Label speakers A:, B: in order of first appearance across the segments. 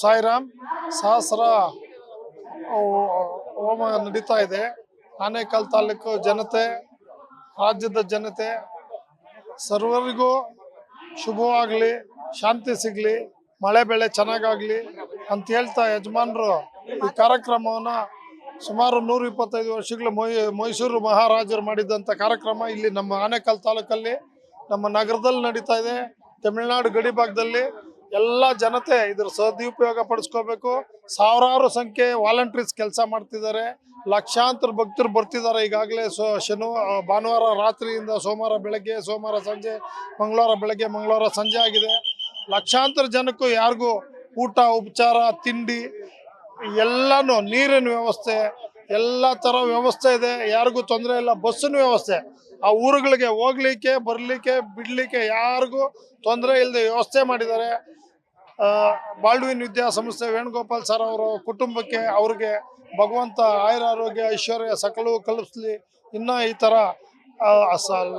A: ಸಾಯಿರಾಮ್ ಸಹಸ್ರ ಹೋಮ ನಡೀತಾ ಇದೆ. ಆನೇಕಲ್ ತಾಲೂಕು ಜನತೆ, ರಾಜ್ಯದ ಜನತೆ ಸರ್ವರಿಗೂ ಶುಭವಾಗಲಿ, ಶಾಂತಿ ಸಿಗಲಿ, ಮಳೆ ಬೆಳೆ ಚೆನ್ನಾಗಾಗಲಿ ಅಂತ ಹೇಳ್ತಾ ಯಜಮಾನರು ಈ ಕಾರ್ಯಕ್ರಮವನ್ನು ಸುಮಾರು 125 ವರ್ಷಗಳು ಮೈಸೂರು ಮಹಾರಾಜರು ಮಾಡಿದಂಥ ಕಾರ್ಯಕ್ರಮ ಇಲ್ಲಿ ನಮ್ಮ ಆನೇಕಲ್ ತಾಲೂಕಲ್ಲಿ ನಮ್ಮ ನಗರದಲ್ಲಿ ನಡೀತಾ ಇದೆ. ತಮಿಳುನಾಡು ಗಡಿ ಭಾಗದಲ್ಲಿ ಎಲ್ಲ ಜನತೆ ಇದ್ರ ಸದುಪಯೋಗ ಪಡಿಸ್ಕೋಬೇಕು. ಸಾವಿರಾರು ಸಂಖ್ಯೆ ವಾಲಂಟ್ರೀಸ್ ಕೆಲಸ ಮಾಡ್ತಿದ್ದಾರೆ. ಲಕ್ಷಾಂತರ ಭಕ್ತರು ಬರ್ತಿದ್ದಾರೆ. ಈಗಾಗಲೇ ಭಾನುವಾರ ರಾತ್ರಿಯಿಂದ ಸೋಮವಾರ ಬೆಳಗ್ಗೆ, ಸೋಮವಾರ ಸಂಜೆ, ಮಂಗಳವಾರ ಬೆಳಗ್ಗೆ, ಮಂಗಳವಾರ ಸಂಜೆ ಆಗಿದೆ. ಲಕ್ಷಾಂತರ ಜನಕ್ಕೂ ಯಾರಿಗೂ ಊಟ, ಉಪಚಾರ, ತಿಂಡಿ ಎಲ್ಲನೂ, ನೀರಿನ ವ್ಯವಸ್ಥೆ, ಎಲ್ಲ ಥರ ವ್ಯವಸ್ಥೆ ಇದೆ. ಯಾರಿಗೂ ತೊಂದರೆ ಇಲ್ಲ. ಬಸ್ಸಿನ ವ್ಯವಸ್ಥೆ, ಆ ಊರುಗಳಿಗೆ ಹೋಗ್ಲಿಕ್ಕೆ, ಬರಲಿಕ್ಕೆ, ಬಿಡಲಿಕ್ಕೆ ಯಾರಿಗೂ ತೊಂದರೆ ಇಲ್ಲದೆ ವ್ಯವಸ್ಥೆ ಮಾಡಿದ್ದಾರೆ. ಬಾಲ್ಡ್ವಿನ್ ವಿದ್ಯಾಸಂಸ್ಥೆ ವೇಣುಗೋಪಾಲ್ ಸರ್ ಅವರ ಕುಟುಂಬಕ್ಕೆ, ಅವ್ರಿಗೆ ಭಗವಂತ ಆಯುರ ಆರೋಗ್ಯ ಐಶ್ವರ್ಯ ಸಕಲವೂ ಕಲ್ಪಿಸ್ಲಿ. ಇನ್ನು ಈ ಥರ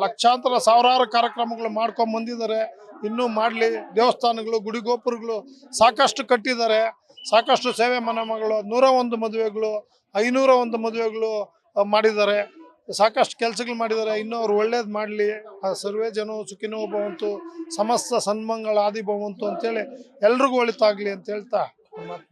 A: ಲಕ್ಷಾಂತರ ಸಾವಿರಾರು ಕಾರ್ಯಕ್ರಮಗಳು ಮಾಡ್ಕೊಂಡು ಬಂದಿದ್ದಾರೆ. ಇನ್ನೂ ಮಾಡಲಿ. ದೇವಸ್ಥಾನಗಳು, ಗುಡಿ ಗೋಪುರಗಳು ಸಾಕಷ್ಟು ಕಟ್ಟಿದ್ದಾರೆ. ಸಾಕಷ್ಟು ಸೇವೆ ಮನೆಗಳು, 101 ಮದುವೆಗಳು, 501 ಮದುವೆಗಳು ಮಾಡಿದ್ದಾರೆ. ಸಾಕಷ್ಟು ಕೆಲಸಗಳು ಮಾಡಿದ್ದಾರೆ. ಇನ್ನೂ ಅವ್ರು ಒಳ್ಳೇದು ಮಾಡಲಿ. ಸರ್ವೇ ಜನ ಸುಖಿನೋ ಭವಂತು, ಸಮಸ್ತ ಸನ್ಮಂಗಳ ಆದಿ ಭವಂತು ಅಂತೇಳಿ ಎಲ್ರಿಗೂ ಒಳಿತಾಗಲಿ ಅಂತ ಹೇಳ್ತಾ